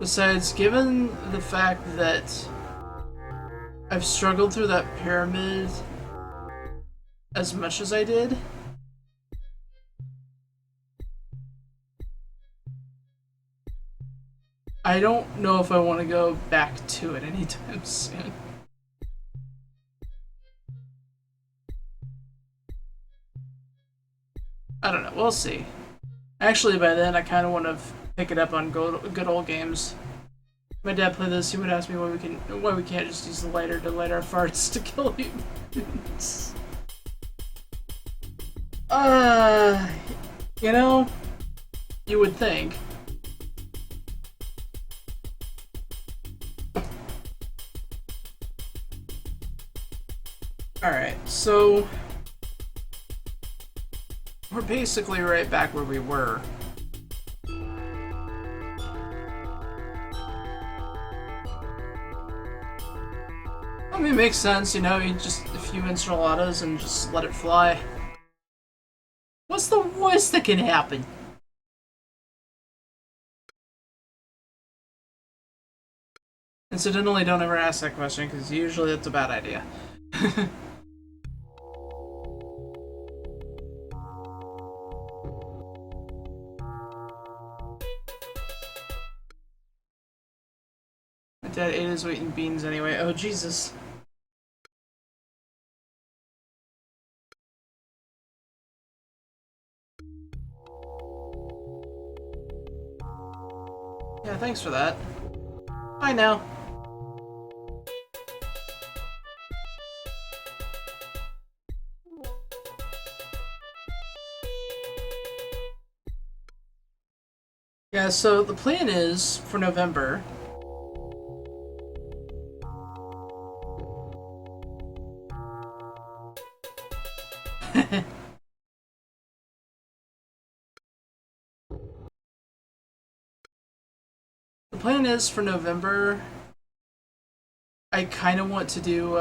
Besides, given the fact that I've struggled through that pyramid as much as I did, I don't know if I want to go back to it anytime soon. I don't know, we'll see. Actually, by then, I kind of want to pick it up on good old games. My dad played this. He would ask me why we can't just use the lighter to light our farts to kill humans. You know, you would think. Alright, so we're basically right back where we were. I mean, it makes sense, you know, you just a few enchiladas and just let it fly. What's the worst that can happen? Incidentally, don't ever ask that question, because usually that's a bad idea. My dad ate his weight in beans anyway. Oh, Jesus. Yeah, thanks for that. Bye now. Yeah, so the plan is for November. The plan is for November, I kind of want to do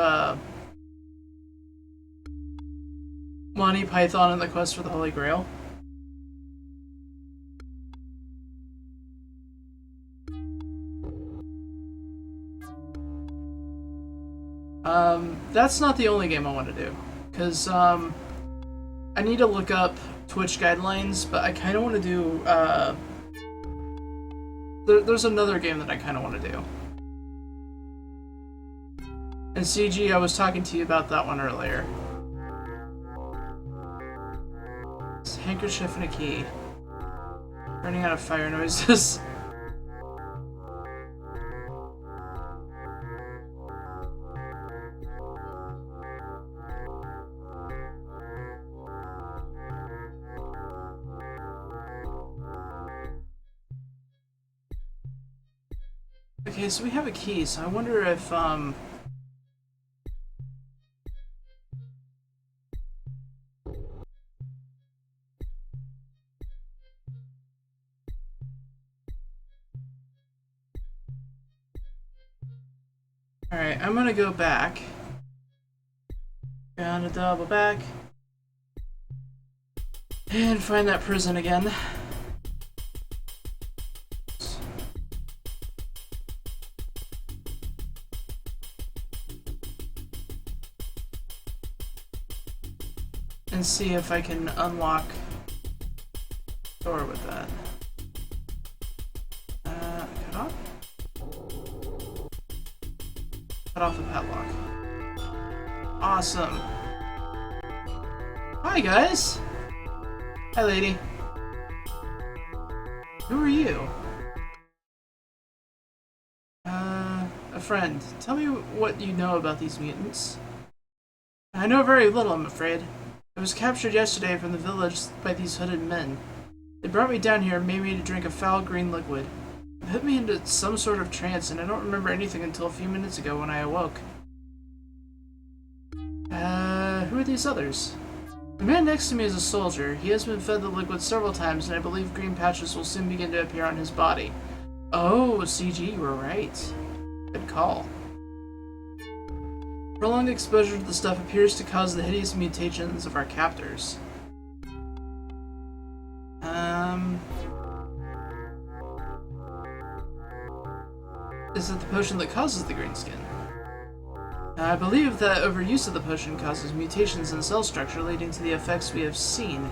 Monty Python and the Quest for the Holy Grail. That's not the only game I want to do, because I need to look up Twitch guidelines, but I kind of want to do there's another game that I kind of want to do. And CG, I was talking to you about that one earlier. It's a handkerchief and a key. Running out of fire noises. Okay, so we have a key, so I wonder if, Alright, I'm gonna go back. Gonna double back. And find that prison again. And see if I can unlock the door with that. Cut off? Cut off the padlock. Awesome. Hi, guys. Hi, lady. Who are you? A friend. Tell me what you know about these mutants. I know very little, I'm afraid. I was captured yesterday from the village by these hooded men. They brought me down here and made me to drink a foul green liquid. It put me into some sort of trance, and I don't remember anything until a few minutes ago when I awoke. Who are these others? The man next to me is a soldier. He has been fed the liquid several times, and I believe green patches will soon begin to appear on his body. Oh, CG, you were right. Good call. Prolonged exposure to the stuff appears to cause the hideous mutations of our captors. Is it the potion that causes the green skin? I believe that overuse of the potion causes mutations in cell structure, leading to the effects we have seen.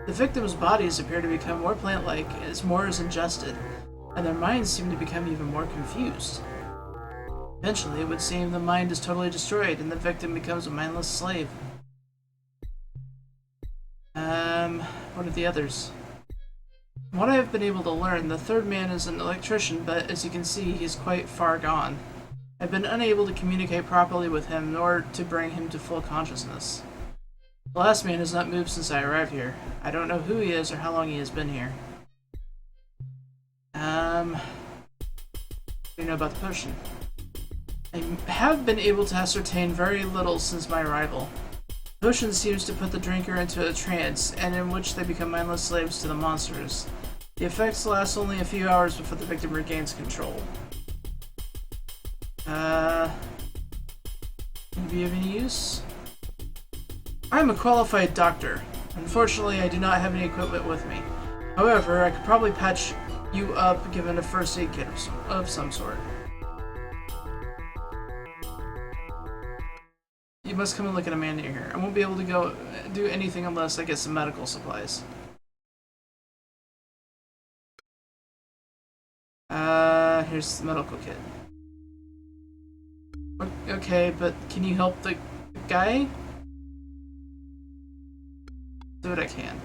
The victims' bodies appear to become more plant-like as more is ingested, and their minds seem to become even more confused. Eventually, it would seem the mind is totally destroyed, and the victim becomes a mindless slave. What are the others? From what I have been able to learn, the third man is an electrician, but as you can see, he is quite far gone. I've been unable to communicate properly with him, nor to bring him to full consciousness. The last man has not moved since I arrived here. I don't know who he is or how long he has been here. What do you know about the potion? I have been able to ascertain very little since my arrival. The potion seems to put the drinker into a trance, and in which they become mindless slaves to the monsters. The effects last only a few hours before the victim regains control. Can it be of any use? I am a qualified doctor. Unfortunately, I do not have any equipment with me. However, I could probably patch you up given a first aid kit of some sort. You must come and look at a man near here. I won't be able to go do anything unless I get some medical supplies. Here's the medical kit. Okay, but can you help the guy? Do what I can.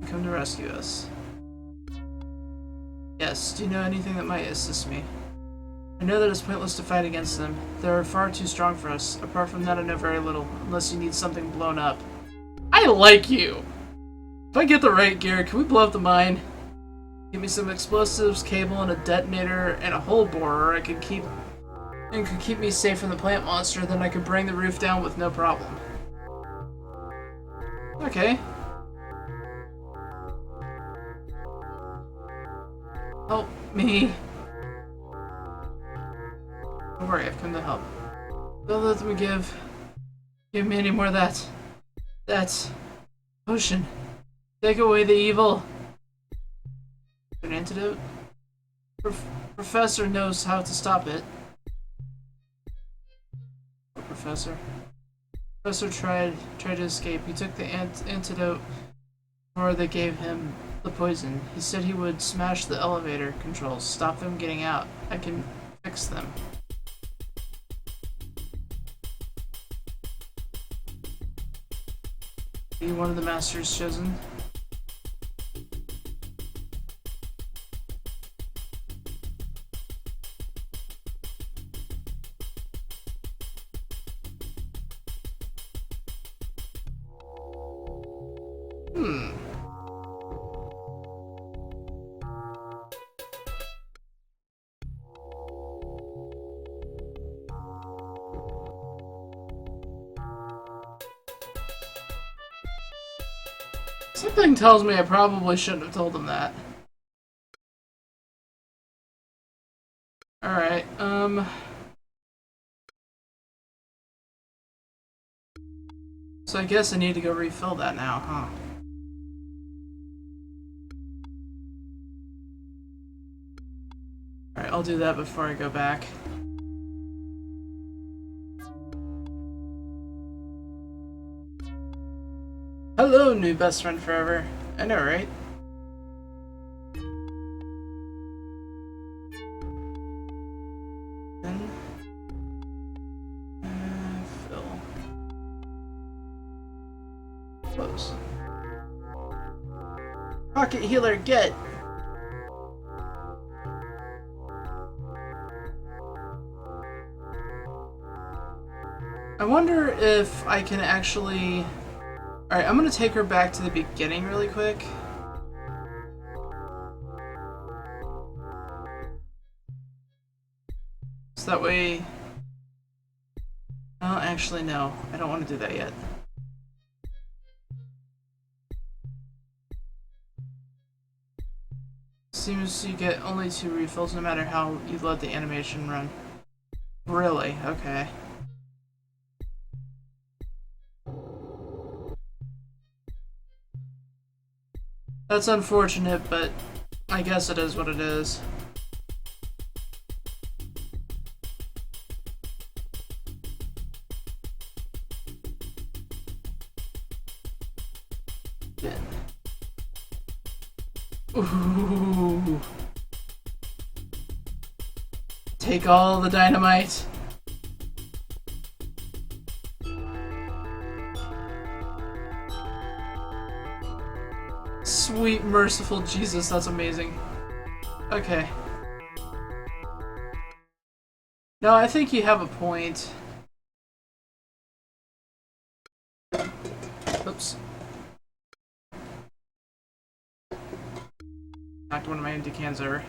Come to rescue us. Yes, do you know anything that might assist me? I know that it's pointless to fight against them. They're far too strong for us. Apart from that, I know very little, unless you need something blown up. I like you! If I get the right gear, can we blow up the mine? Give me some explosives, cable, and a detonator, and a hole borer. It could keep me safe from the plant monster, then I could bring the roof down with no problem. Okay. Help me. Don't worry, I've come to help. Don't let them give me any more of that potion. Take away the evil. An antidote? Professor knows how to stop it. Professor tried to escape. He took the antidote before they gave him the poison. He said he would smash the elevator controls, stop them getting out. I can fix them. Are you one of the masters chosen? Something tells me I probably shouldn't have told him that. Alright, so I guess I need to go refill that now, huh? Alright, I'll do that before I go back. Hello, new best friend forever. I know, right? Then fill. Close. Pocket healer, get! I wonder if I can actually... Alright, I'm gonna take her back to the beginning really quick. So that way... Oh, actually no. I don't want to do that yet. Seems you get only 2 refills no matter how you let the animation run. Really? Okay. That's unfortunate, but I guess it is what it is. Ooh. Take all the dynamite. Sweet, merciful Jesus, that's amazing. Okay. No, I think you have a point. Oops. Knocked one of my empty cans over.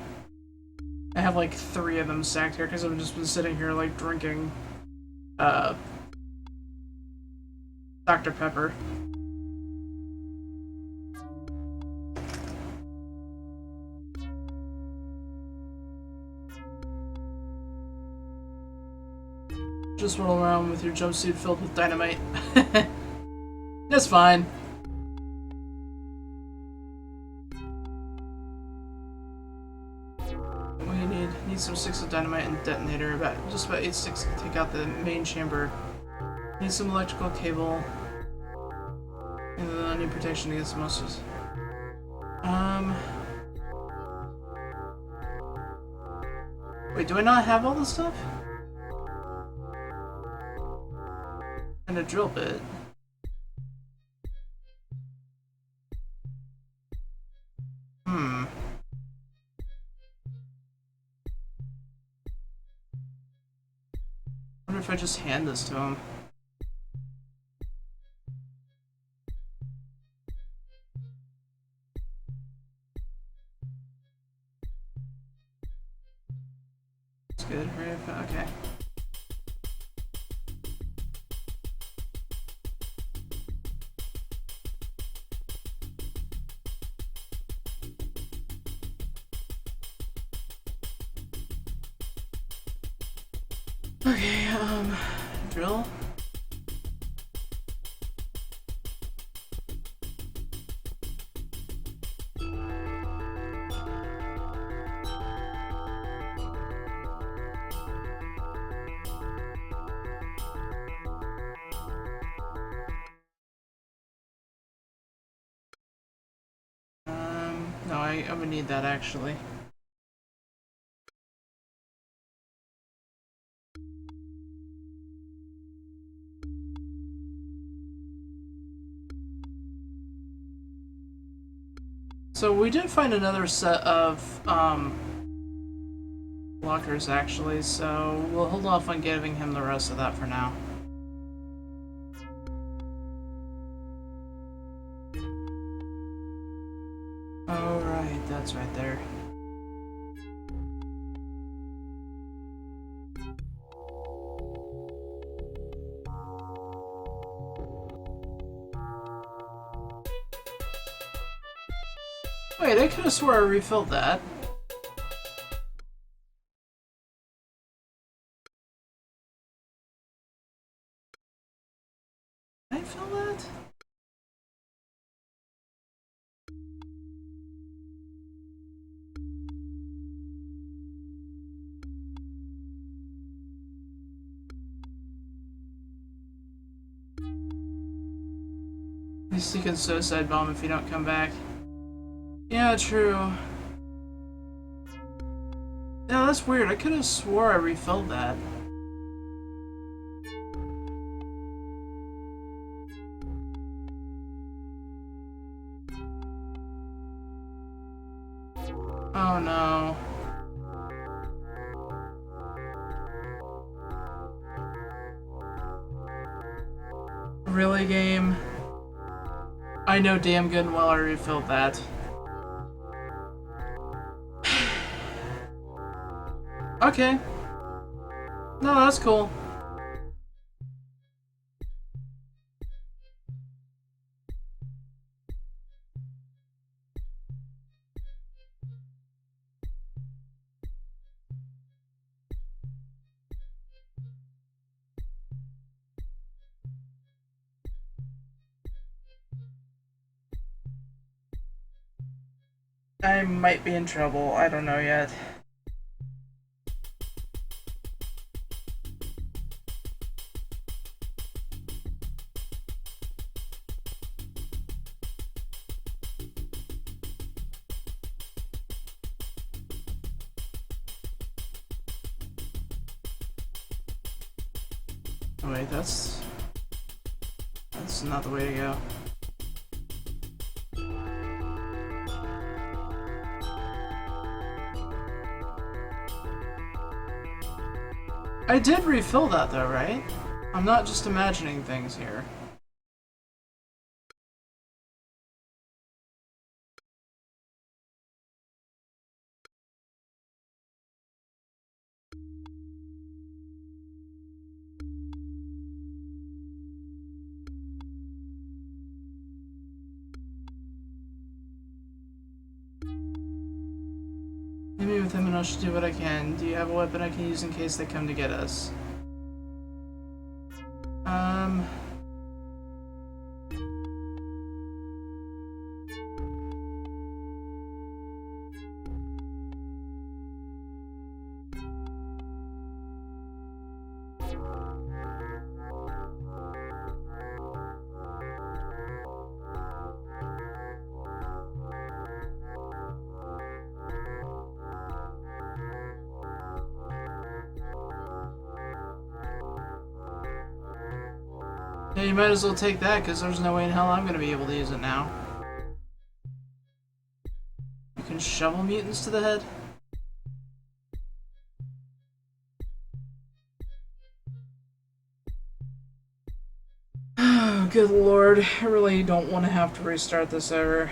I have like 3 of them stacked here because I've just been sitting here like drinking Dr. Pepper. Just roll around with your jumpsuit filled with dynamite. That's fine. What do you need some sticks of dynamite and detonator. Just about 8 sticks to take out the main chamber. Need some electrical cable. And then I need protection against monsters. Wait, do I not have all this stuff? And a drill bit. I wonder if I just hand this to him. It's good, right? Okay. Okay, drill. No, I'm gonna need that actually. So we did find another set of lockers actually, so we'll hold off on giving him the rest of that for now. Oh right, that's right there. Wait, I could have swore I refilled that. Did I fill that? At least you can suicide bomb if you don't come back. Yeah, true. Yeah, that's weird. I could have swore I refilled that. Oh no. Really, game? I know damn good and well I refilled that. Okay. No, that's cool. I might be in trouble. I don't know yet. Oh wait, that's not the way to go. I did refill that though, right? I'm not just imagining things here. Leave me with him and I should do what I can. Do you have a weapon I can use in case they come to get us? Yeah, you might as well take that, because there's no way in hell I'm going to be able to use it now. You can shovel mutants to the head? Oh, good lord. I really don't want to have to restart this ever.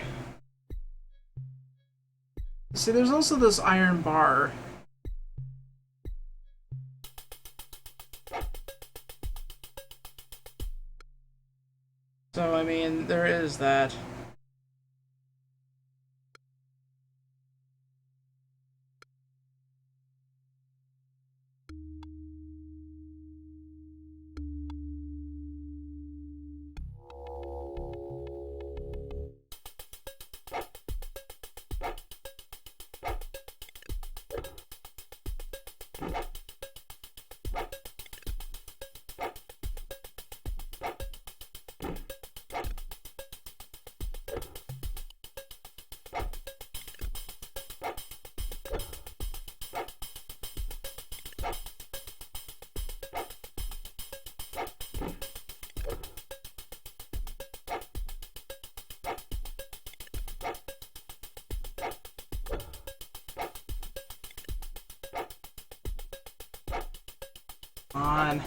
See, there's also this iron bar. So, I mean, there is that. On.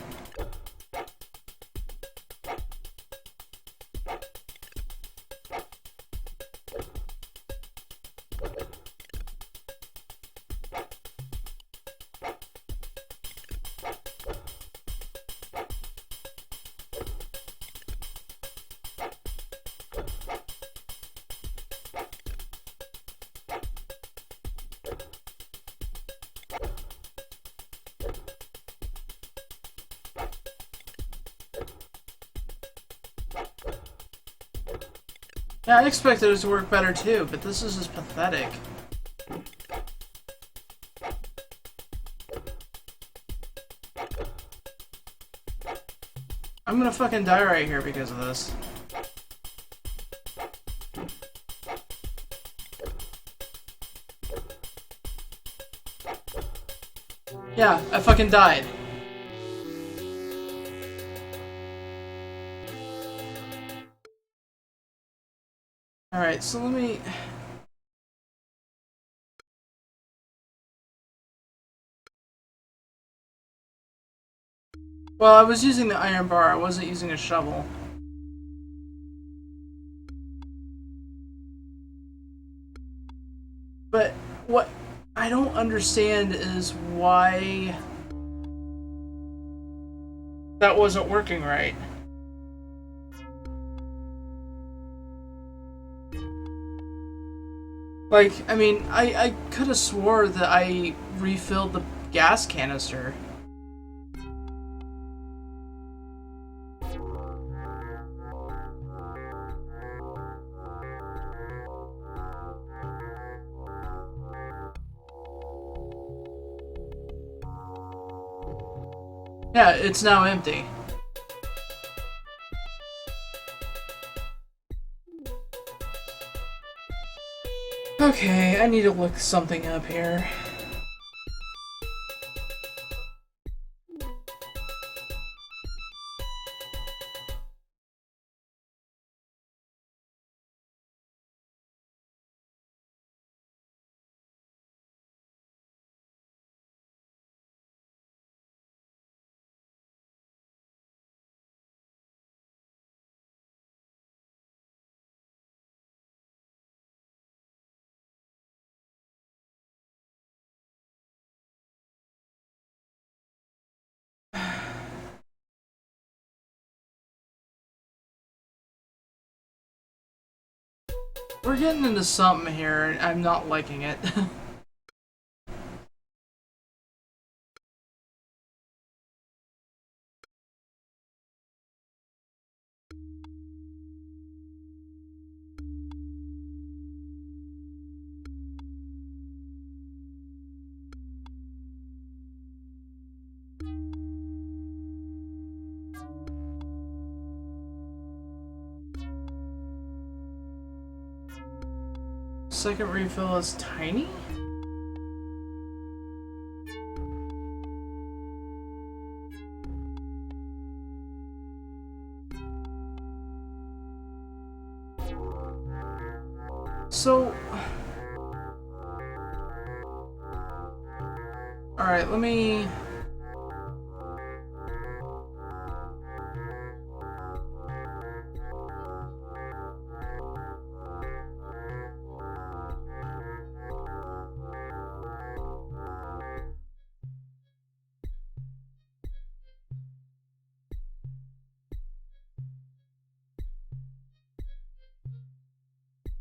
Yeah, I expected it to work better too, but this is just pathetic. I'm gonna fucking die right here because of this. Yeah, I fucking died. Alright, so let me... Well, I was using the iron bar, I wasn't using a shovel. But what I don't understand is why that wasn't working right. Like, I mean, I could have swore that I refilled the gas canister. Yeah, it's now empty. Okay, I need to look something up here. We're getting into something here, and I'm not liking it. Second refill is tiny? So... Alright, let me...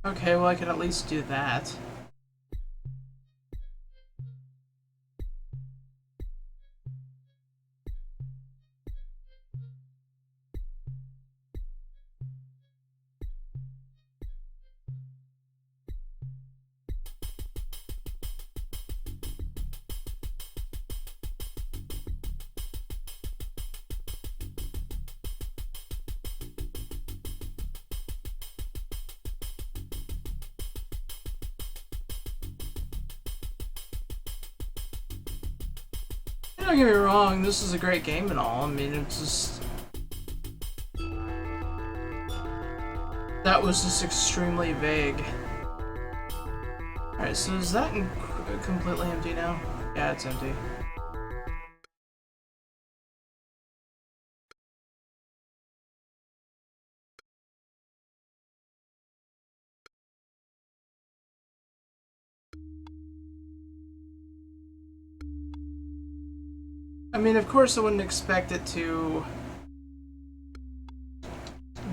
Okay, well I can at least do that. Don't get me wrong, this is a great game and all. I mean, it's just... That was just extremely vague. Alright, so is that completely empty now? Yeah, it's empty. I mean, of course I wouldn't expect it to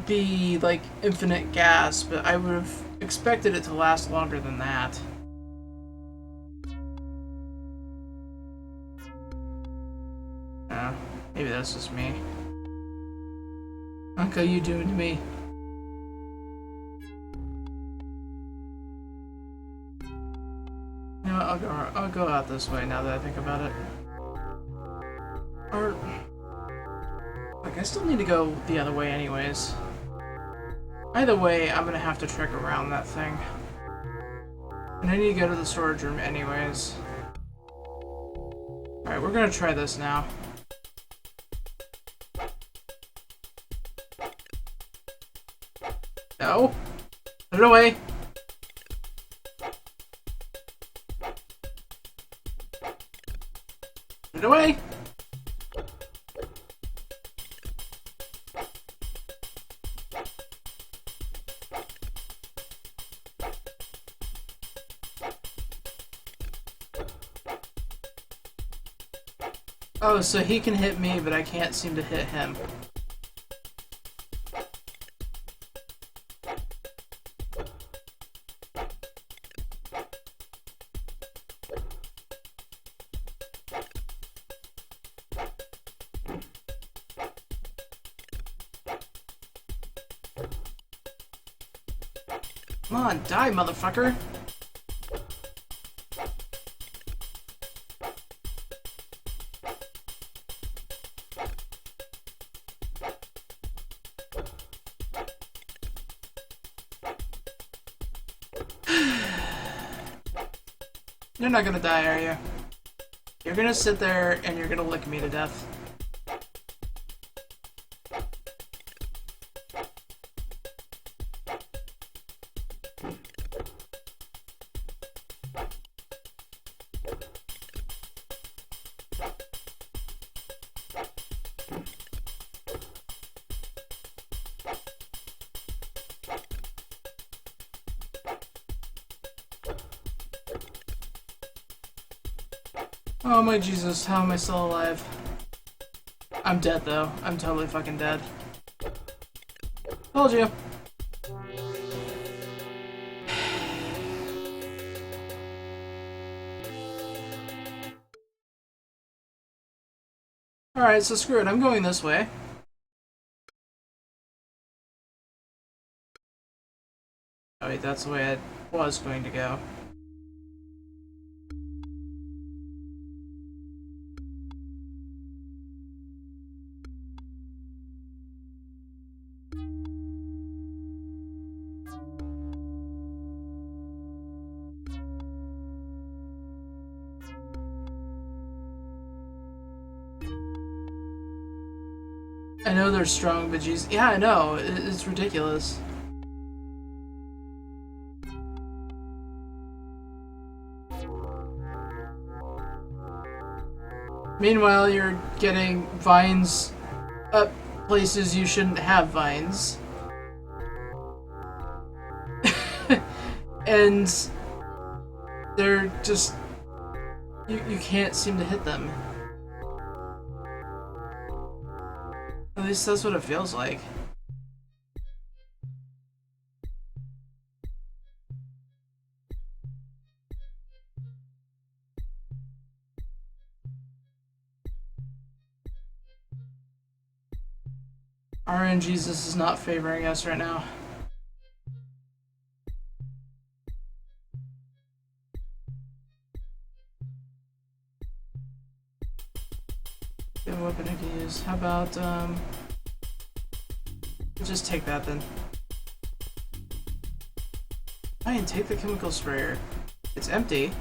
be, like, infinite gas, but I would have expected it to last longer than that. Maybe that's just me. Okay, you doing to me? You know what, I'll go out this way now that I think about it. Or... Like, I still need to go the other way anyways. Either way, I'm gonna have to trek around that thing. And I need to go to the storage room anyways. Alright, we're gonna try this now. No! Put it away! Put it away! Oh, so he can hit me, but I can't seem to hit him. Come on, die, motherfucker! You're not gonna die, are you? You're gonna sit there and you're gonna lick me to death. Oh my Jesus, how am I still alive? I'm dead though. I'm totally fucking dead. Told you. Alright, so screw it. I'm going this way. Oh wait, that's the way I was going to go. I know they're strong, but geez, yeah, I know. It's ridiculous. Meanwhile, you're getting vines up places you shouldn't have vines. And they're just... You can't seem to hit them. At least that's what it feels like. RNGesus is not favoring us right now. Good weapon I can use. How about, just take that then. Fine, take the chemical sprayer. It's empty.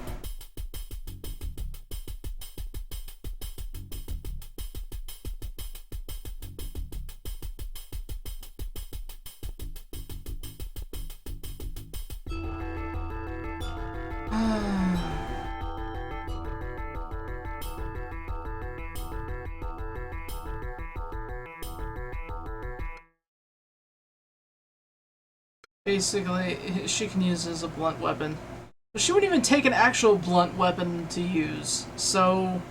Basically, she can use it as a blunt weapon. But she wouldn't even take an actual blunt weapon to use. So,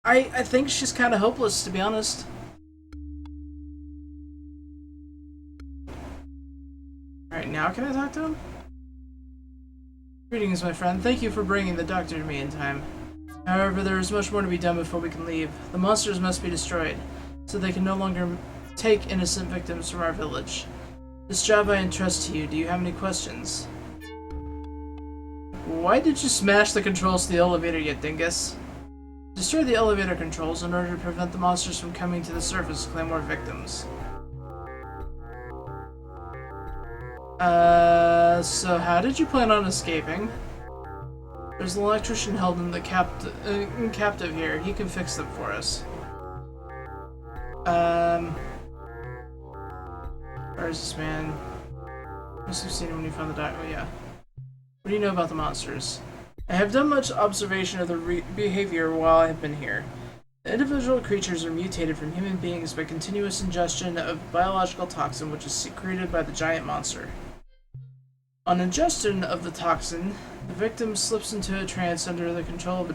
I think she's kind of hopeless, to be honest. Alright, now can I talk to him? Greetings, my friend. Thank you for bringing the doctor to me in time. However, there is much more to be done before we can leave. The monsters must be destroyed, so they can no longer take innocent victims from our village. This job I entrust to you. Do you have any questions? Why did you smash the controls to the elevator, you dingus? Destroy the elevator controls in order to prevent the monsters from coming to the surface to claim more victims. So how did you plan on escaping? There's an electrician held in the captive here. He can fix them for us. Where is this man? Must have seen him when you found the doc. Oh yeah. What do you know about the monsters? I have done much observation of their behavior while I have been here. The individual creatures are mutated from human beings by continuous ingestion of biological toxin which is secreted by the giant monster. On ingestion of the toxin, the victim slips into a trance under the control of the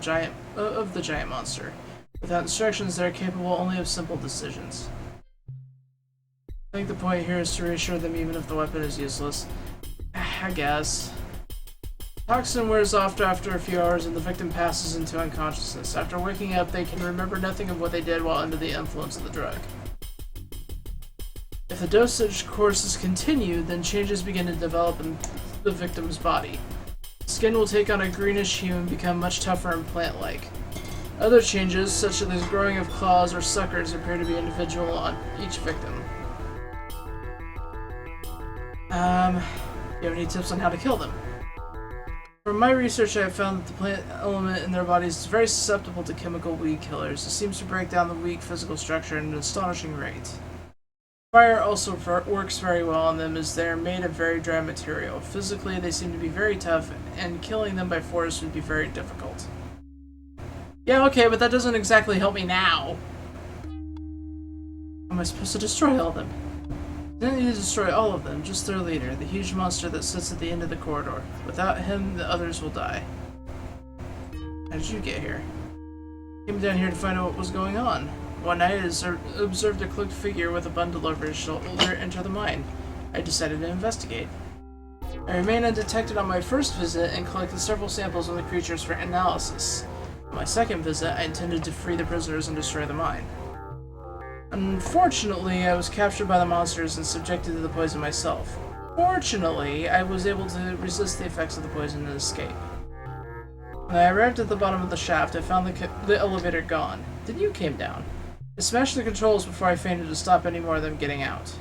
giant monster. Without instructions, they are capable only of simple decisions. I think the point here is to reassure them even if the weapon is useless. I guess. Toxin wears off after a few hours and the victim passes into unconsciousness. After waking up, they can remember nothing of what they did while under the influence of the drug. If the dosage course is continued, then changes begin to develop in the victim's body. Skin will take on a greenish hue and become much tougher and plant-like. Other changes, such as the growing of claws or suckers, appear to be individual on each victim. Do you have any tips on how to kill them? From my research, I have found that the plant element in their bodies is very susceptible to chemical weed killers. It seems to break down the weak physical structure at an astonishing rate. Fire also works very well on them as they are made of very dry material. Physically, they seem to be very tough, and killing them by force would be very difficult. Yeah, okay, but that doesn't exactly help me now. How am I supposed to destroy all of them? I didn't need to destroy all of them, just their leader, the huge monster that sits at the end of the corridor. Without him, the others will die. How did you get here? I came down here to find out what was going on. One night, I observed a cloaked figure with a bundle over his shoulder enter the mine. I decided to investigate. I remained undetected on my first visit and collected several samples of the creatures for analysis. On my second visit, I intended to free the prisoners and destroy the mine. Unfortunately, I was captured by the monsters and subjected to the poison myself. Fortunately, I was able to resist the effects of the poison and escape. When I arrived at the bottom of the shaft, I found the elevator gone. Then you came down. I smashed the controls before I fainted to stop any more of them getting out.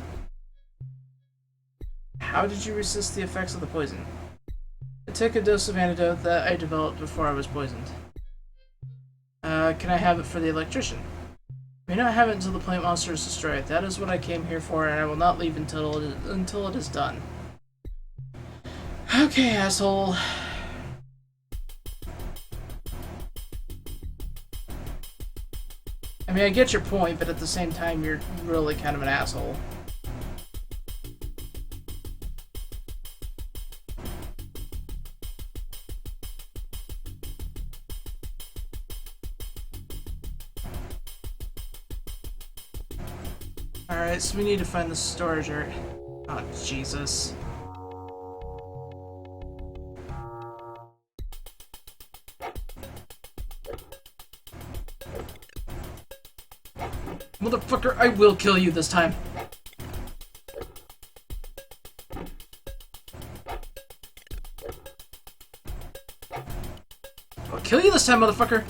How did you resist the effects of the poison? I took a dose of antidote that I developed before I was poisoned. Can I have it for the electrician? I may not have it until the plant monster is destroyed. That is what I came here for, and I will not leave until it is done. Okay, asshole. I mean, I get your point, but at the same time, you're really kind of an asshole. Alright, so we need to find the storage area. Oh, Jesus. Motherfucker, I will kill you this time. I'll kill you this time, motherfucker.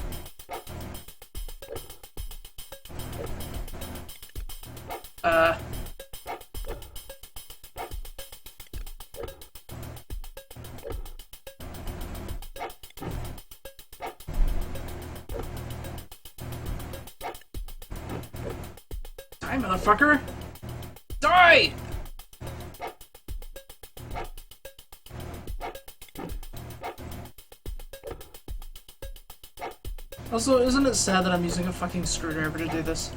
Die, motherfucker! Die! Also, isn't it sad that I'm using a fucking screwdriver to do this?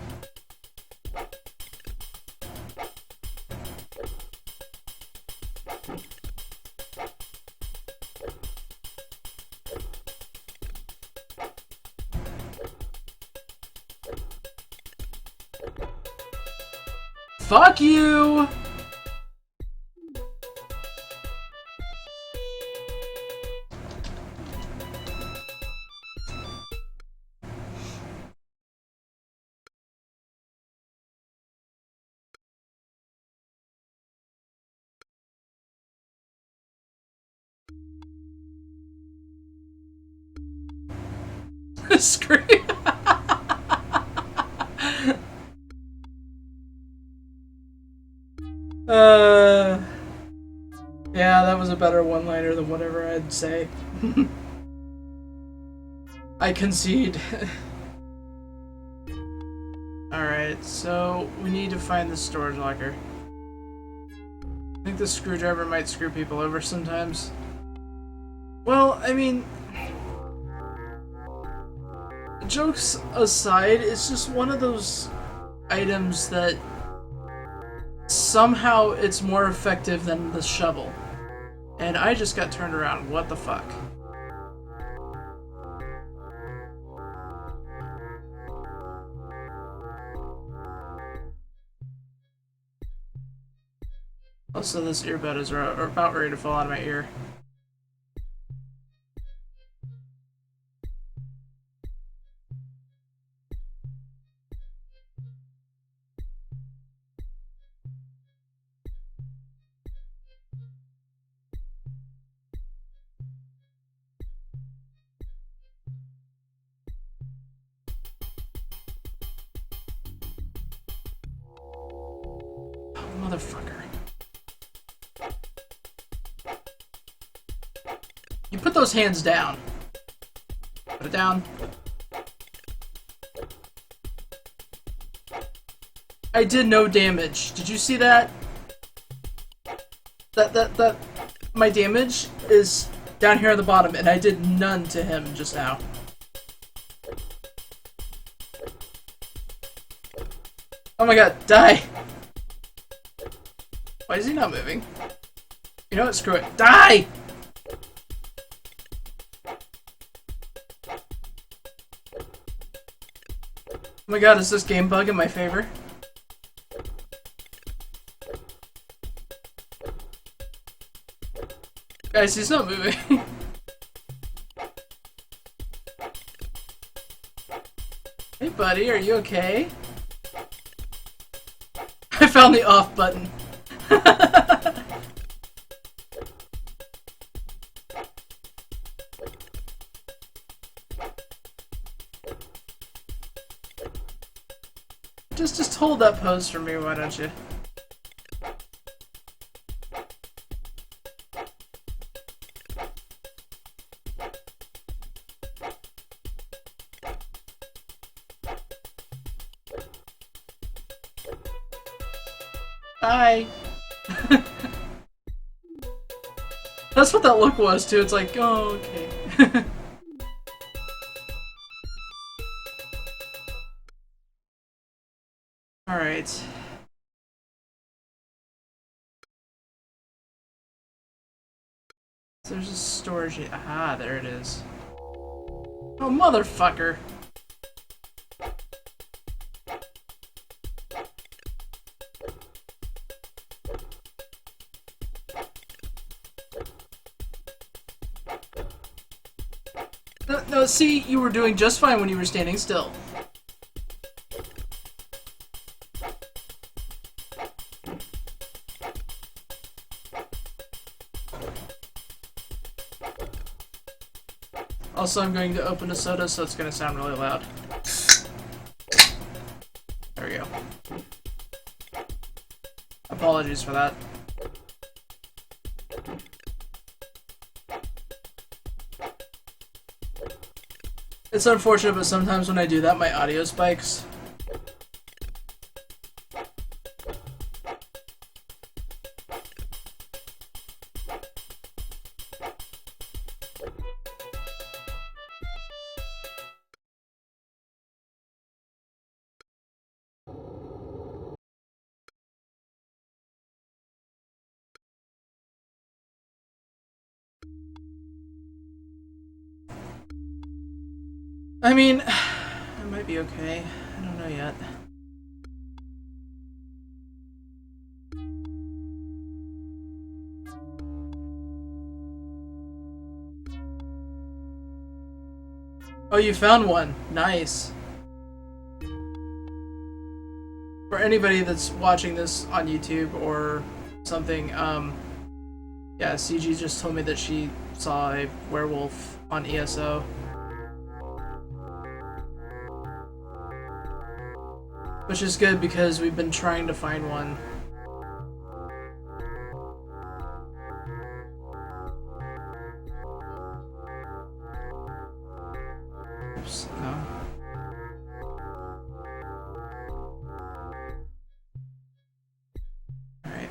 Fuck you! Scream! Yeah, that was a better one-liner than whatever I'd say. I concede. Alright, so we need to find the storage locker. I think the screwdriver might screw people over sometimes. Well, I mean, jokes aside, it's just one of those items that somehow it's more effective than the shovel. And I just got turned around. What the fuck? Also, this earbud is about ready to fall out of my ear. Motherfucker. You put those hands down. Put it down. I did no damage. Did you see that? That my damage is down here on the bottom, and I did none to him just now. Oh my god, die! Why is he not moving? You know what? Screw it. Die! Oh my god, is this game bug in my favor? Guys, he's not moving. Hey buddy, are you okay? I found the off button. Just hold that pose for me, why don't you? Hi. That's what that look was too. It's like, oh, okay. All right. So there's a storage. Aha, there it is. Oh, motherfucker. No, see, you were doing just fine when you were standing still. Also, I'm going to open a soda, so it's going to sound really loud. There we go. Apologies for that. It's unfortunate, but sometimes when I do that, my audio spikes. I mean, it might be okay. I don't know yet. Oh, you found one. Nice. For anybody that's watching this on YouTube or something, yeah, CG just told me that she saw a werewolf on ESO. Which is good because we've been trying to find one. Oops, no. Alright,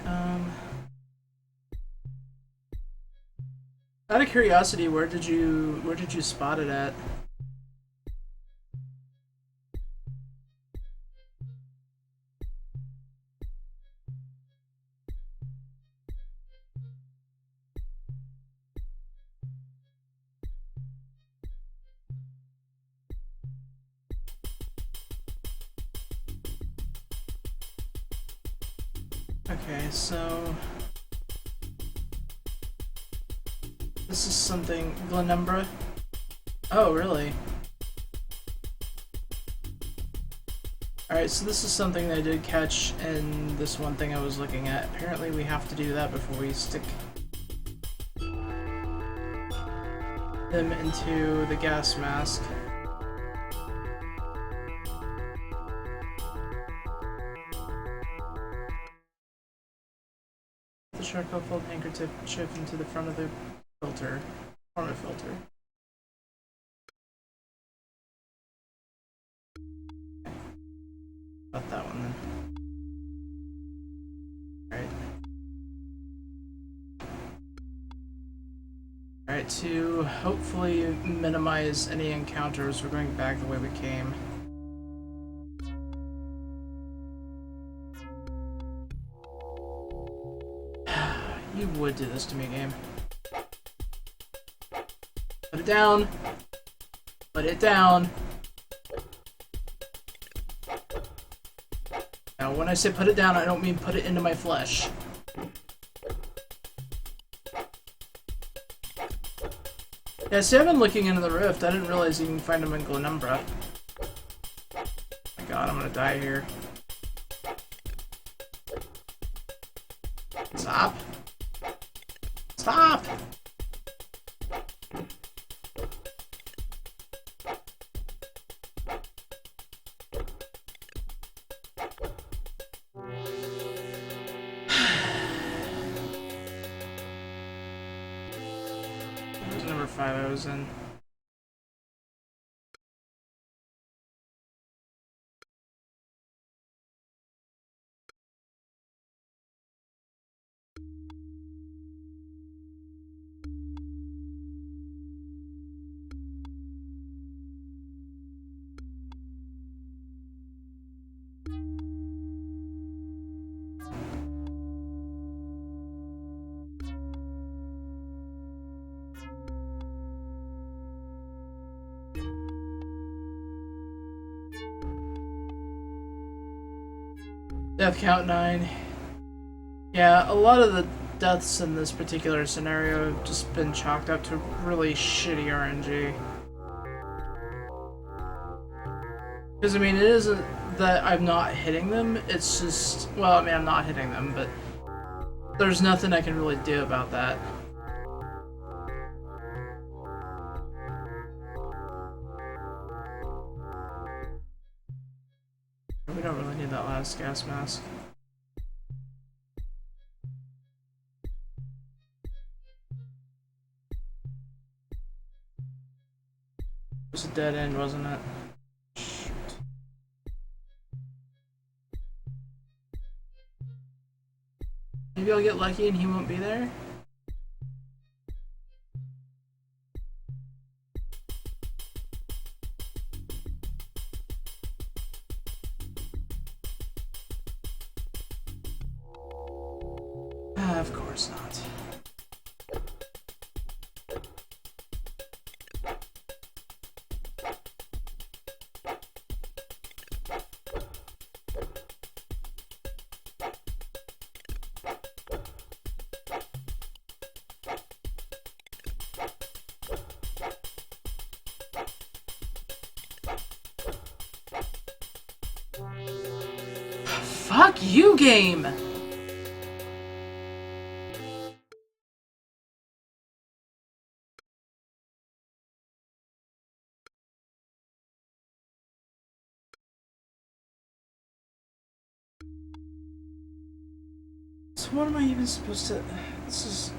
out of curiosity, where did you spot it at? Okay, so this is something Glenumbra. Oh, really? Alright, so this is something that I did catch in this one thing I was looking at. Apparently we have to do that before we stick them into the gas mask. The charcoal filled handkerchief into the front of the filter. Form a filter. About that one then. Alright. Alright, to hopefully minimize any encounters, we're going back the way we came. You would do this to me, game. Put it down! Put it down! Now, when I say put it down, I don't mean put it into my flesh. Yeah, see, I've been looking into the rift. I didn't realize you can find them in Glenumbra. Oh my god, I'm gonna die here. Stop! Stop! That was number 5 I was in. Death count 9. Yeah, a lot of the deaths in this particular scenario have just been chalked up to really shitty RNG. Because, I mean, it isn't that I'm not hitting them, it's just, well, I mean, I'm not hitting them, but there's nothing I can really do about that. We don't really need that last gas mask. It was a dead end, wasn't it? Shoot. Maybe I'll get lucky and he won't be there? Of course not. Fuck you, game! So what am I even supposed to... This is...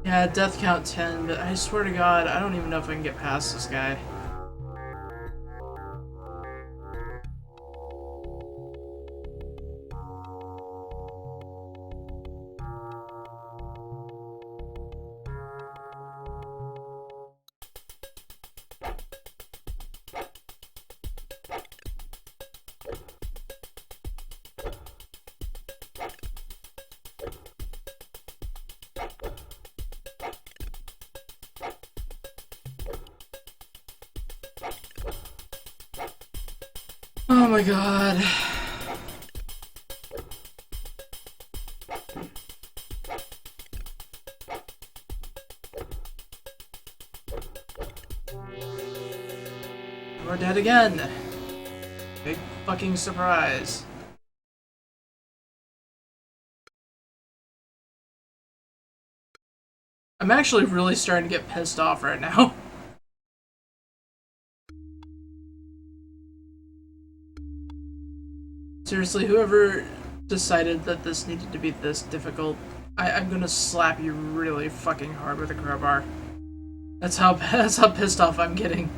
Yeah, death count 10, but I swear to God, I don't even know if I can get past this guy. Oh my god. We're dead again. Big fucking surprise. I'm actually really starting to get pissed off right now. Seriously, whoever decided that this needed to be this difficult, I'm gonna slap you really fucking hard with a crowbar. That's how pissed off I'm getting.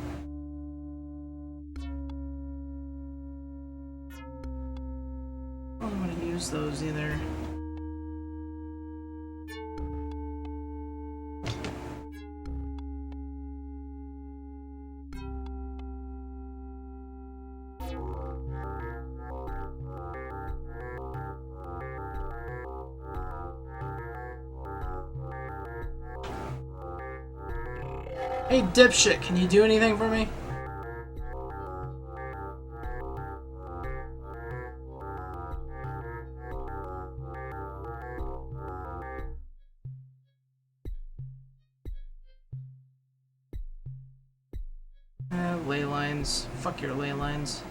I don't want to use those either. Hey, dipshit, can you do anything for me? Ley lines. Fuck your ley lines.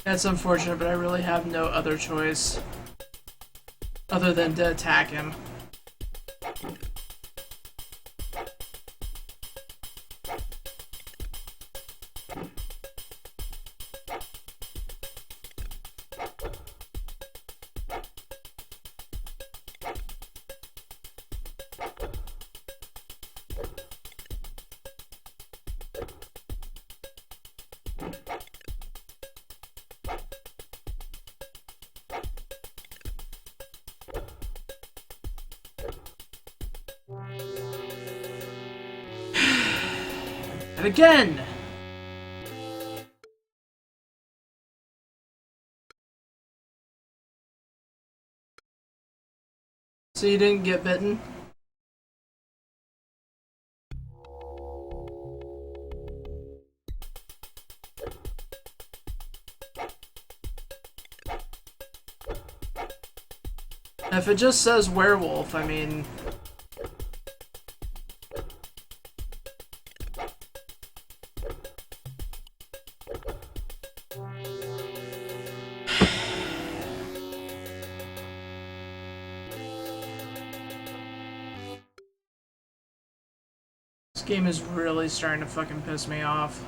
That's unfortunate, but I really have no other choice other than to attack him. And again! So you didn't get bitten? If it just says werewolf, I mean... This game is really starting to fucking piss me off.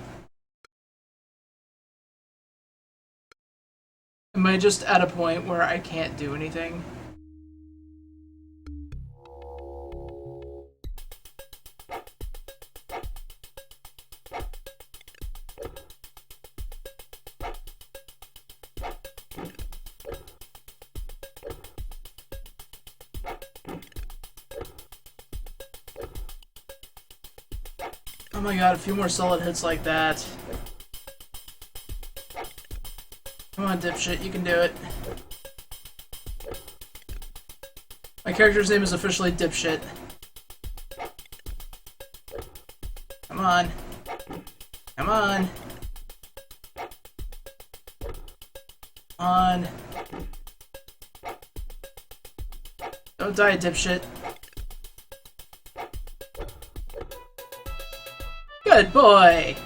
Am I just at a point where I can't do anything? Oh my god, a few more solid hits like that. Come on, dipshit, you can do it. My character's name is officially Dipshit. Come on. Come on. On. Don't die, dipshit. Good boy!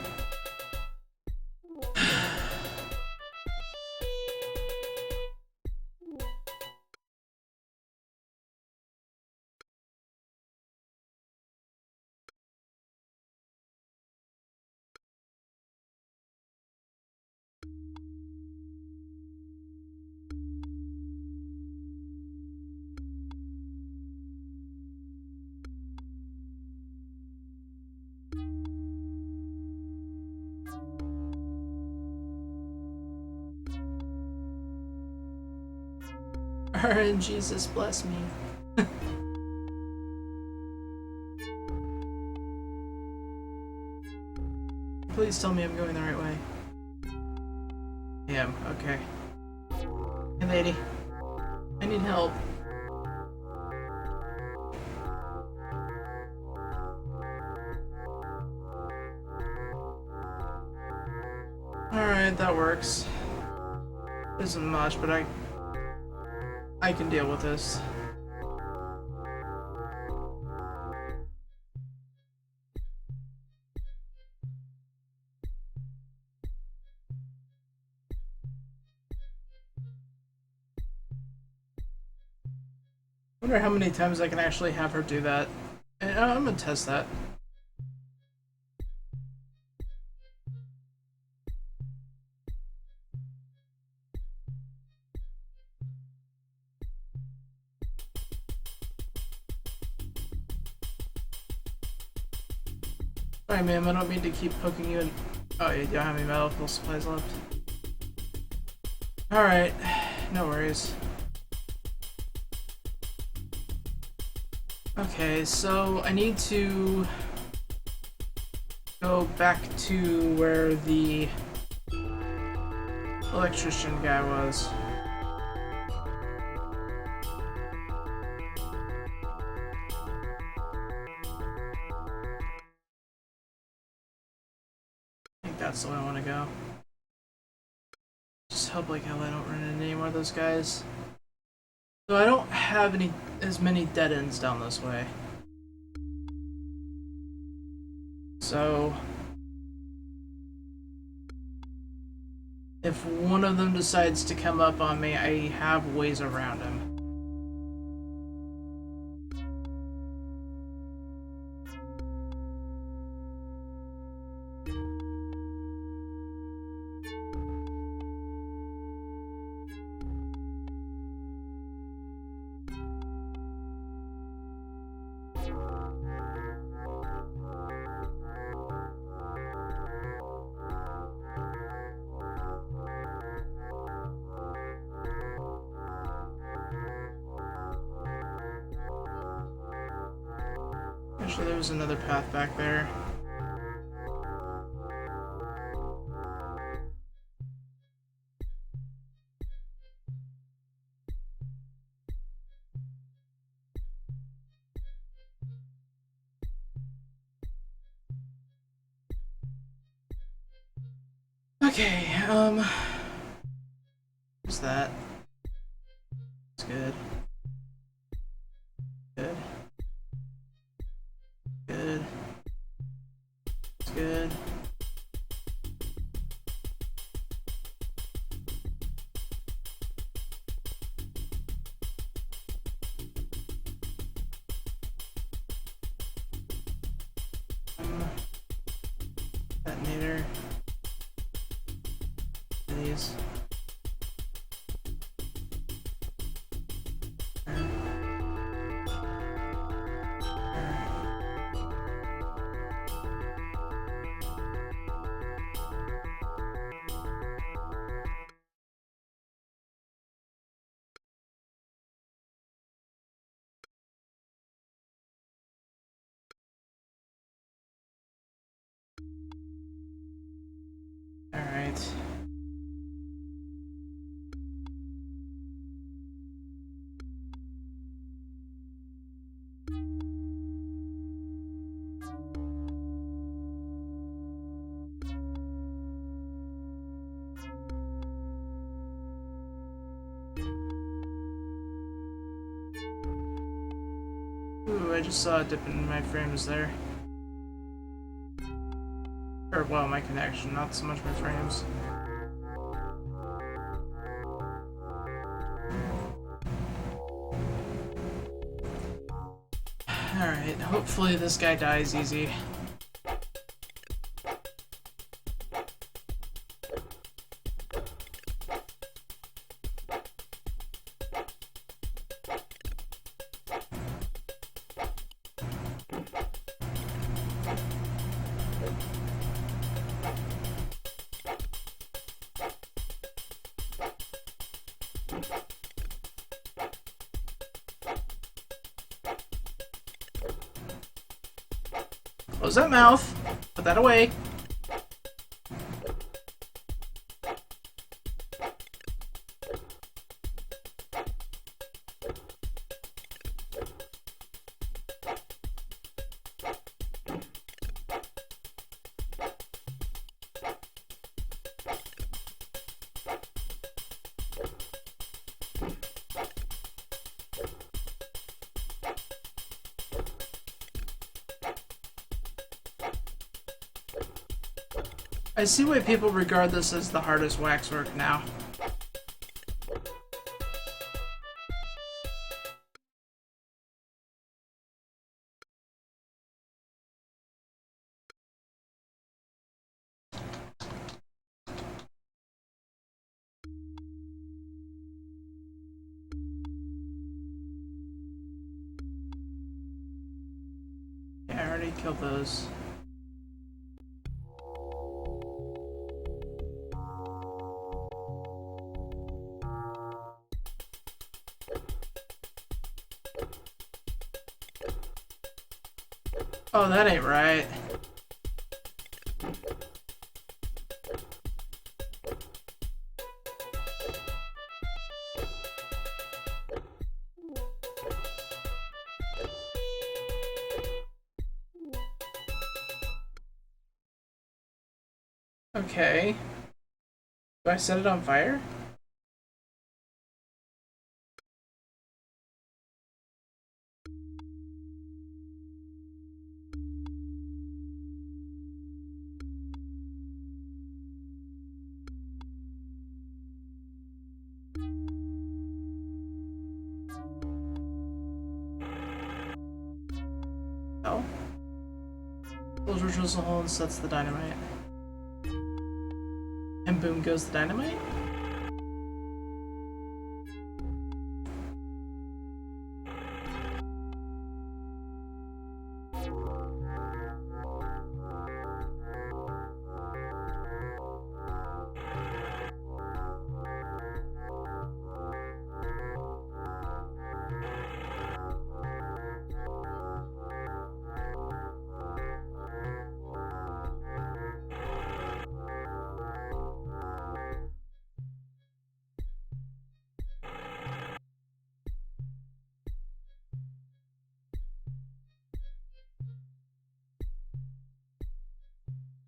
And Jesus bless me. Please tell me I'm going the right way. I am, okay. Hey lady. I need help. Alright, that works. Isn't much, but I can deal with this. I wonder how many times I can actually have her do that. And I'm gonna test that. Sorry, ma'am, I don't mean to keep poking you in. Oh, you don't have any medical supplies left. Alright, no worries. Okay, so I need to go back to where the electrician guy was. I think that's the way I want to go. Just hope like hell I don't run into any more of those guys. So I don't have as many dead ends down this way. So if one of them decides to come up on me, I have ways around him. Actually, there was another path back there. Okay, what's that? It's good. Good. Good. It's good. Detonator. These. Alright. Ooh, I just saw a dip in my frames there. Or, well, my connection, not so much my frames. Alright, hopefully this guy dies easy. Close that mouth. Put that away. I see why people regard this as the hardest waxwork now. Yeah, I already killed those. Oh, that ain't right. Okay. Do I set it on fire? No. Soldier drills a hole and sets the dynamite. And boom goes the dynamite?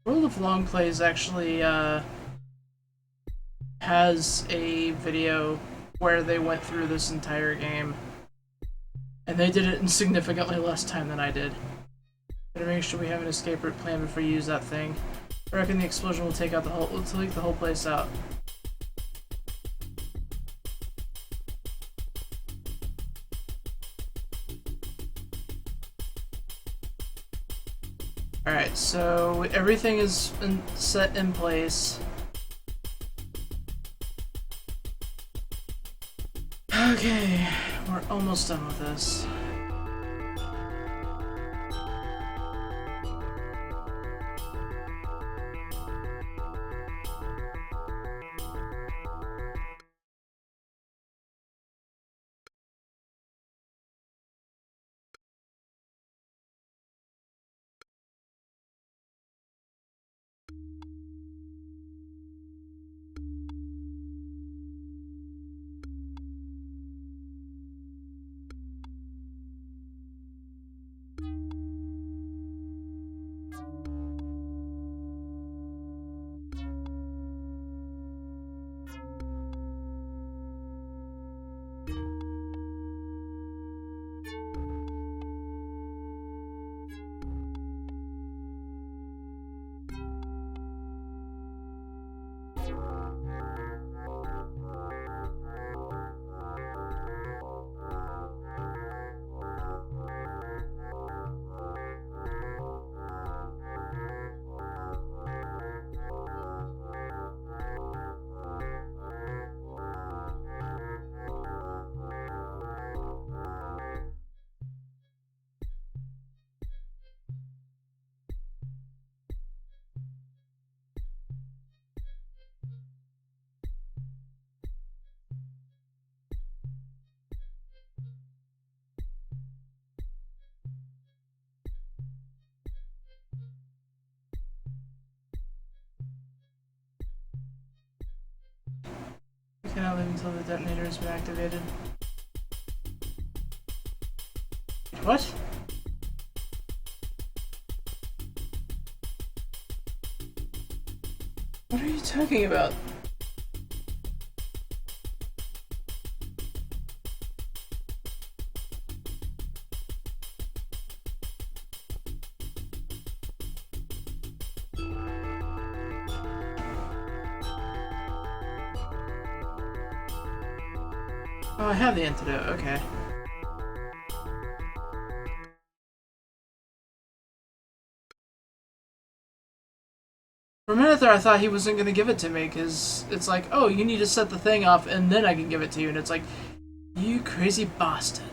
World of Long Plays actually has a video where they went through this entire game. And they did it in significantly less time than I did. Better make sure we have an escape route plan before you use that thing. I reckon the explosion will take the whole place out. Alright, so everything is set in place. Okay, we're almost done with this. We cannot leave until the detonator has been activated. What? What are you talking about? Oh, I have the antidote, okay. For a minute there, I thought he wasn't going to give it to me, because it's like, oh, you need to set the thing off, and then I can give it to you, and it's like, you crazy bastard.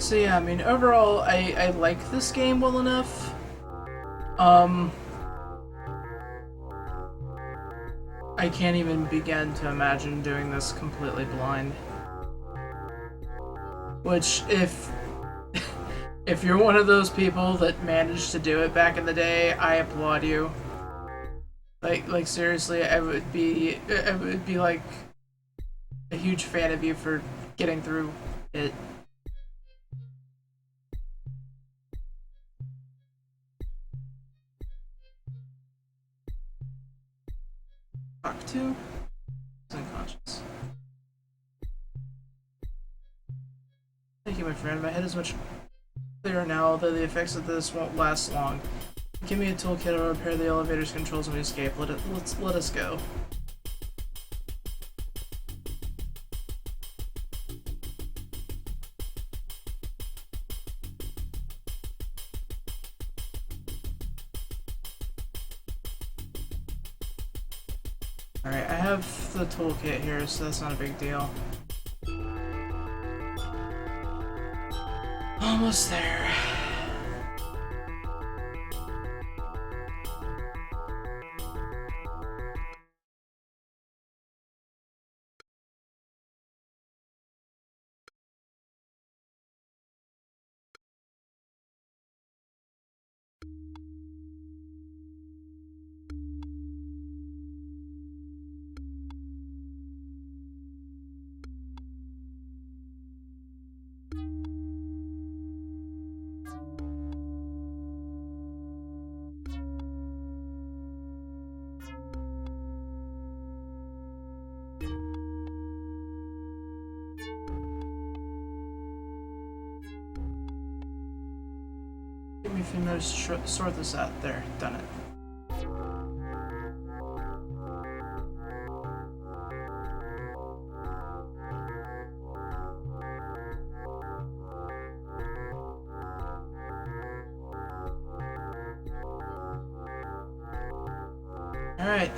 So yeah, I mean, overall, I like this game well enough. I can't even begin to imagine doing this completely blind. Which, if you're one of those people that managed to do it back in the day, I applaud you. Like seriously, I would be like a huge fan of you for getting through it. Talk to? He's unconscious. Thank you, my friend. My head is much clearer now, although the effects of this won't last long. Give me a toolkit or repair the elevator's controls and we escape. Let us go. Alright, I have the toolkit here, so that's not a big deal. Almost there. Give me a few minutes to sort this out. There, done it. Alright.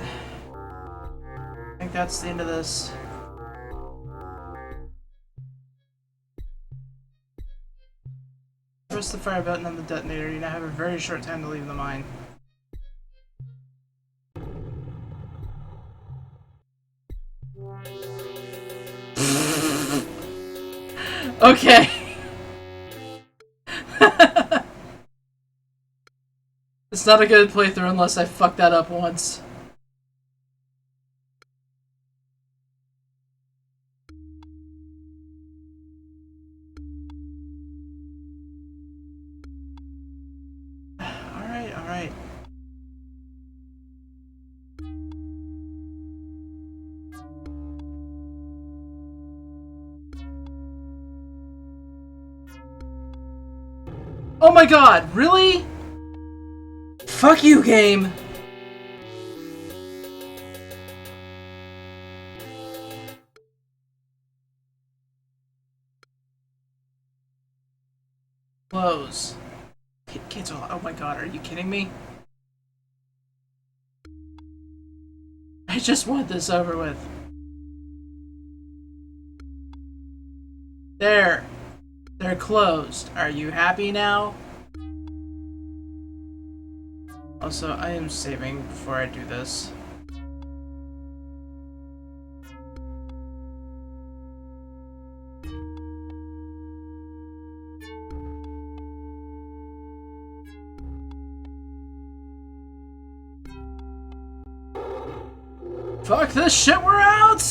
I think that's the end of this. Press the fire button on the detonator. You now have a very short time to leave the mine. Okay. It's not a good playthrough unless I fuck that up once. Alright. Oh my god, really? Fuck you, game! Close. Cancel. Oh my god, are you kidding me? I just want this over with. There. They're closed. Are you happy now? Also, I am saving before I do this. Fuck this shit, we're out!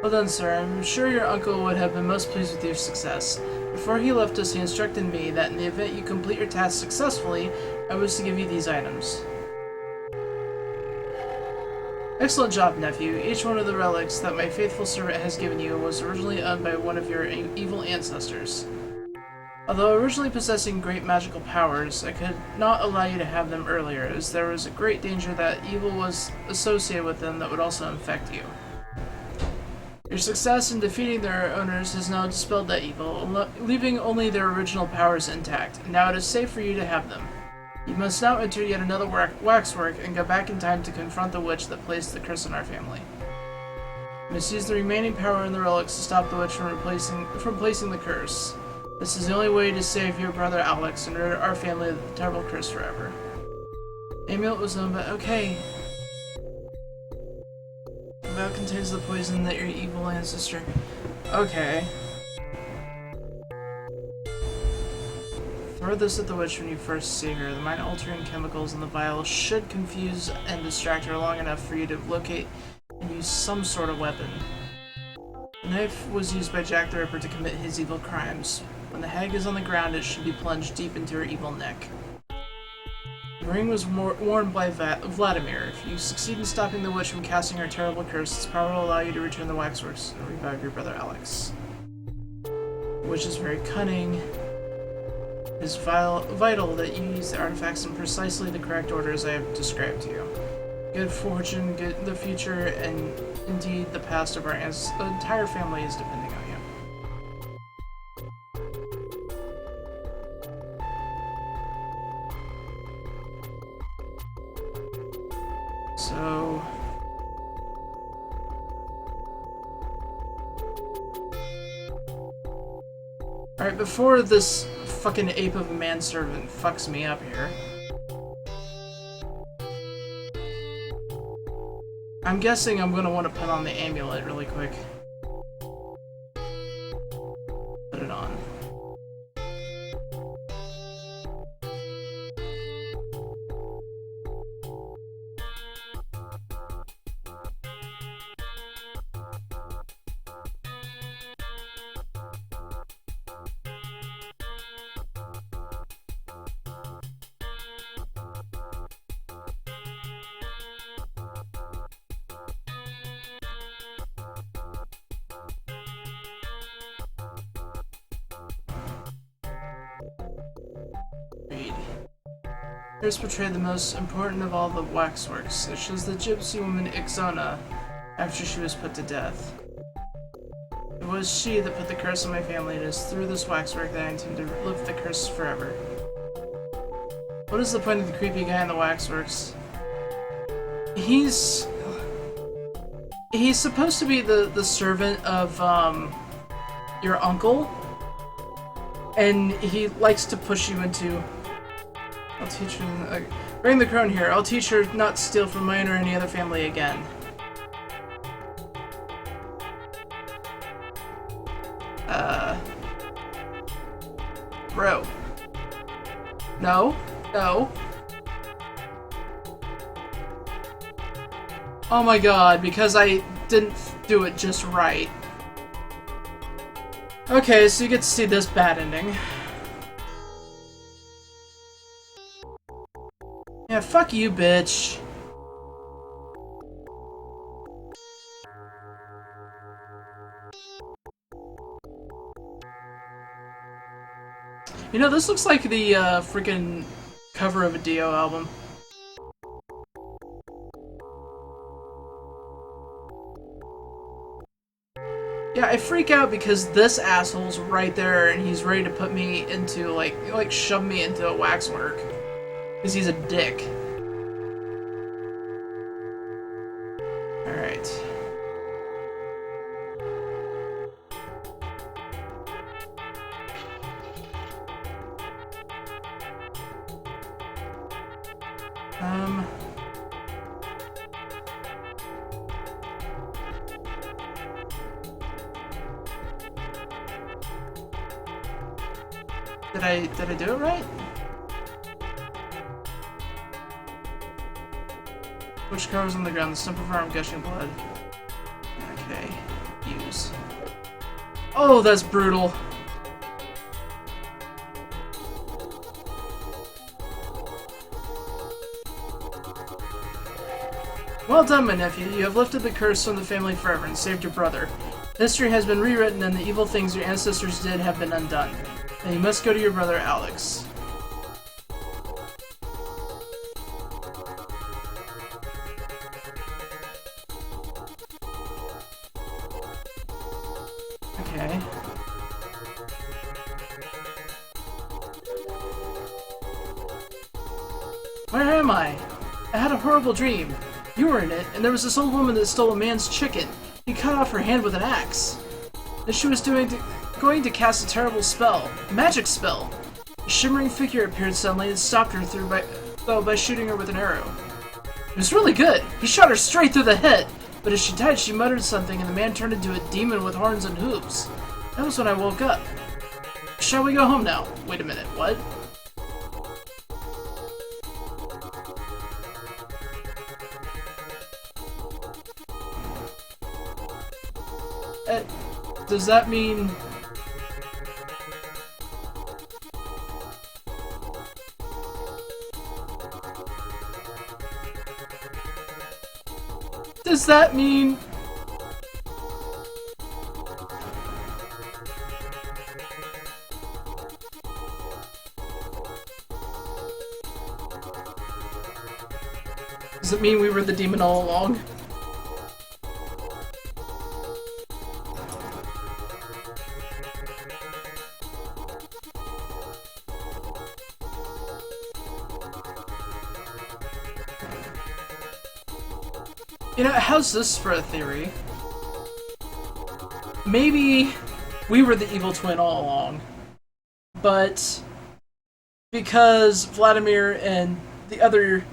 Well done, sir. I'm sure your uncle would have been most pleased with your success. Before he left us, he instructed me that in the event you complete your task successfully, I was to give you these items. Excellent job, nephew. Each one of the relics that my faithful servant has given you was originally owned by one of your evil ancestors. Although originally possessing great magical powers, I could not allow you to have them earlier, as there was a great danger that evil was associated with them that would also infect you. Your success in defeating their owners has now dispelled that evil, leaving only their original powers intact, and now it is safe for you to have them. You must now enter yet another waxwork and go back in time to confront the witch that placed the curse on our family. You must use the remaining power in the relics to stop the witch from placing the curse. This is the only way to save your brother Alex and rid our family of the terrible curse forever. The amulet was owned by... Okay. The vial contains the poison that your evil ancestor... Okay. Throw this at the witch when you first see her. The mind-altering chemicals in the vial should confuse and distract her long enough for you to locate and use some sort of weapon. The knife was used by Jack the Ripper to commit his evil crimes. When the hag is on the ground, it should be plunged deep into her evil neck. The ring was worn by Vladimir. If you succeed in stopping the witch from casting her terrible curse, its power will allow you to return the Waxworks and revive your brother Alex. The witch is very cunning. It is vital that you use the artifacts in precisely the correct order as I have described to you. Good fortune, the future, and indeed the past of our entire family is depending on you. So... Alright, before this fucking ape of a manservant fucks me up here, I'm guessing I'm gonna want to put on the amulet really quick. Put it on. Here's portrayed the most important of all the Waxworks. It shows the gypsy woman Ixona after she was put to death. It was she that put the curse on my family, and it is through this waxwork that I intend to lift the curse forever. What is the point of the creepy guy in the Waxworks? He's supposed to be the servant of your uncle, and he likes to push you into... I'll teach her... bring the crone here. I'll teach her not to steal from mine or any other family again. Bro. No. No. Oh my god, because I didn't do it just right. Okay, so you get to see this bad ending. Yeah, fuck you, bitch. You know, this looks like the freaking cover of a Dio album. Yeah, I freak out because this asshole's right there and he's ready to put me into, like shove me into a waxwork. Because he's a dick. Alright. Did I do it right? Which covers on the ground, the stump of arm gushing blood. Okay, you. Oh, that's brutal. Well done, my nephew. You have lifted the curse from the family forever and saved your brother. History has been rewritten and the evil things your ancestors did have been undone. And you must go to your brother, Alex. Okay. Where am I? I had a horrible dream. You were in it, and there was this old woman that stole a man's chicken. He cut off her hand with an axe. And she was going to cast a terrible spell. A magic spell. A shimmering figure appeared suddenly and stopped her by shooting her with an arrow. It was really good. He shot her straight through the head. But as she died, she muttered something, and the man turned into a demon with horns and hooves. That was when I woke up. Shall we go home now? Wait a minute, what? Does that mean... Does that mean... Does it mean we were the demon all along? You know, how's this for a theory? Maybe we were the evil twin all along, but because Vladimir and the other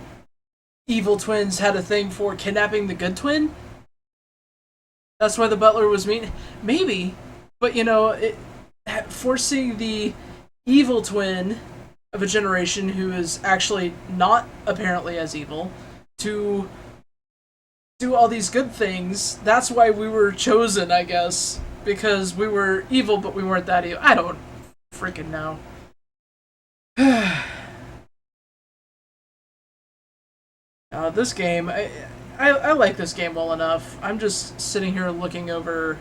evil twins had a thing for kidnapping the good twin, that's why the butler was mean. Maybe, but you know, forcing the evil twin of a generation who is actually not apparently as evil to do all these good things, that's why we were chosen, I guess. Because we were evil, but we weren't that evil. I don't freaking know. This game, I like this game well enough. I'm just sitting here looking over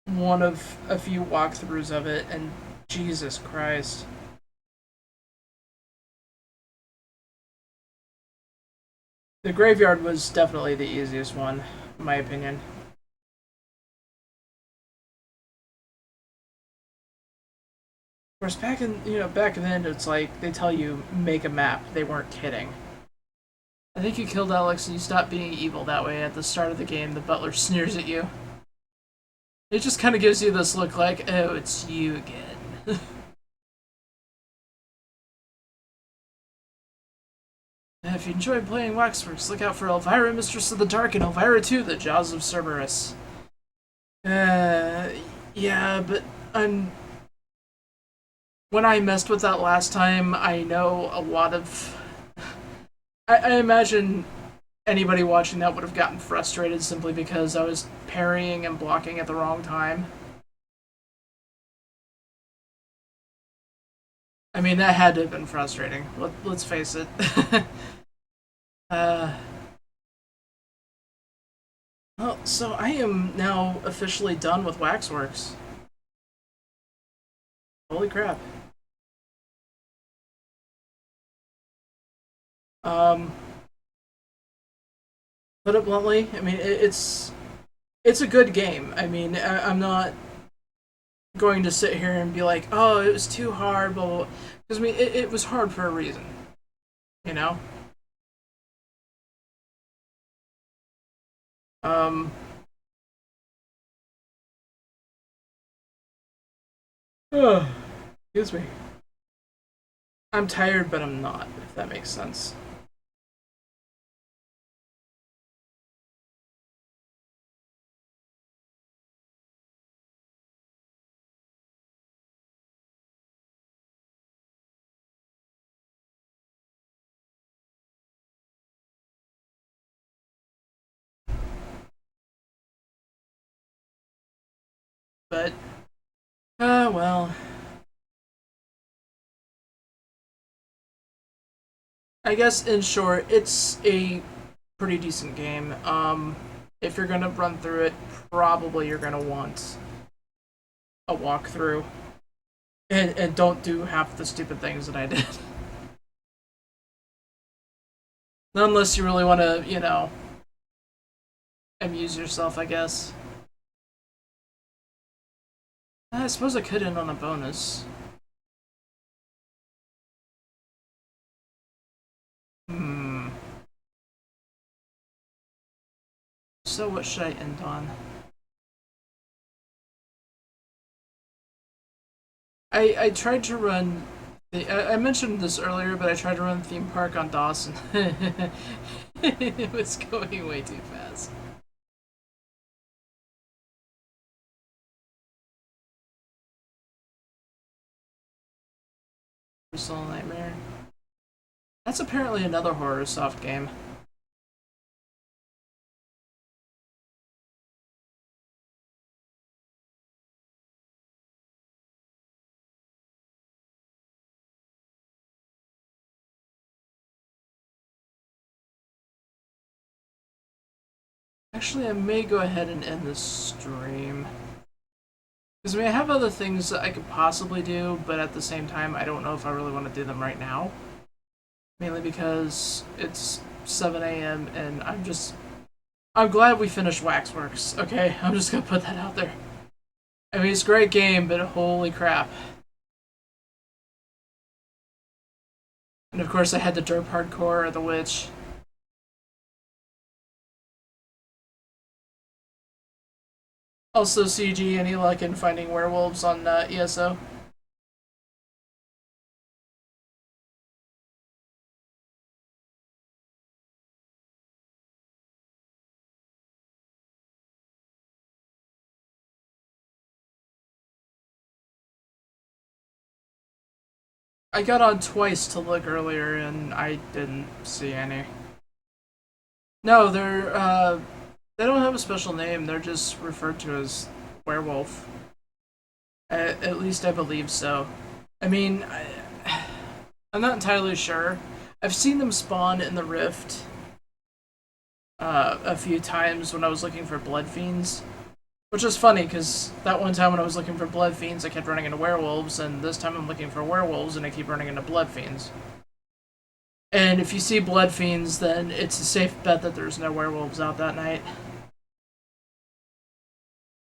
one of a few walkthroughs of it, and Jesus Christ. The graveyard was definitely the easiest one, in my opinion. Of course, back then, it's like they tell you make a map. They weren't kidding. I think you killed Alex and you stopped being evil that way. At the start of the game, the butler sneers at you. It just kind of gives you this look like, oh, it's you again. If you enjoy playing Waxworks, look out for Elvira, Mistress of the Dark, and Elvira 2, The Jaws of Cerberus. Yeah, but when I messed with that last time, I know a lot of... I imagine anybody watching that would have gotten frustrated simply because I was parrying and blocking at the wrong time. I mean, that had to have been frustrating. Let's face it. uh... Well, so I am now officially done with Waxworks. Holy crap. Um, put it bluntly, I mean, it's a good game. I mean, I'm not going to sit here and be like, oh, it was too hard, blah, blah, blah. Because, I mean, it was hard for a reason. You know? Um... Excuse me. I'm tired, but I'm not, if that makes sense. But, well. I guess in short, it's a pretty decent game. If you're gonna run through it, probably you're gonna want a walkthrough. And don't do half the stupid things that I did. Unless you really want to, amuse yourself, I guess. I suppose I could end on a bonus. Hmm. So what should I end on? I tried to run. I mentioned this earlier, but I tried to run theme park on Dawson. It was going way too fast. Personal Nightmare. That's apparently another horror soft game. Actually, I may go ahead and end this stream. Because I have other things that I could possibly do, but at the same time, I don't know if I really want to do them right now. Mainly because it's 7 a.m. and I'm glad we finished Waxworks, okay? I'm just gonna put that out there. I mean, it's a great game, but holy crap. And of course, I had the Derp Hardcore, The Witch. Also, CG, any luck in finding werewolves on ESO? I got on twice to look earlier, and I didn't see any. No, they don't have a special name. They're just referred to as werewolf. At least I believe so. I mean, I'm not entirely sure. I've seen them spawn in the Rift a few times when I was looking for blood fiends, which is funny because that one time when I was looking for blood fiends, I kept running into werewolves, and this time I'm looking for werewolves and I keep running into blood fiends. And if you see blood fiends, then it's a safe bet that there's no werewolves out that night.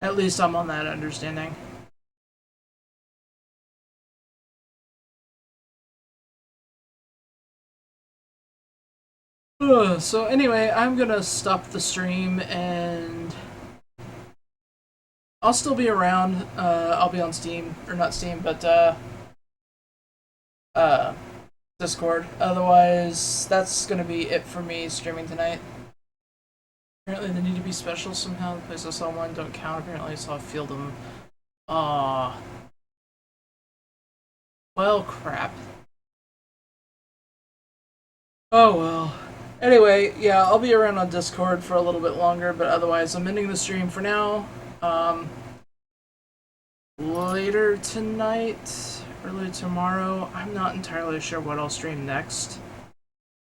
At least I'm on that understanding. So anyway, I'm gonna stop the stream and I'll still be around. I'll be on Steam, or not Steam, but uh, Discord. Otherwise, that's gonna be it for me streaming tonight. Apparently, they need to be special somehow. The places I saw one don't count. Apparently, I saw a field of them. Aw. Well, crap. Oh well. Anyway, yeah, I'll be around on Discord for a little bit longer, but otherwise, I'm ending the stream for now. Later tonight, early tomorrow, I'm not entirely sure what I'll stream next.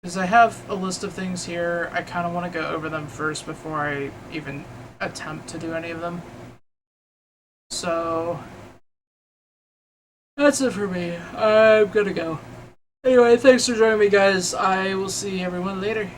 Because I have a list of things here, I kind of want to go over them first before I even attempt to do any of them. So, that's it for me. I'm gonna go. Anyway, thanks for joining me, guys. I will see everyone later.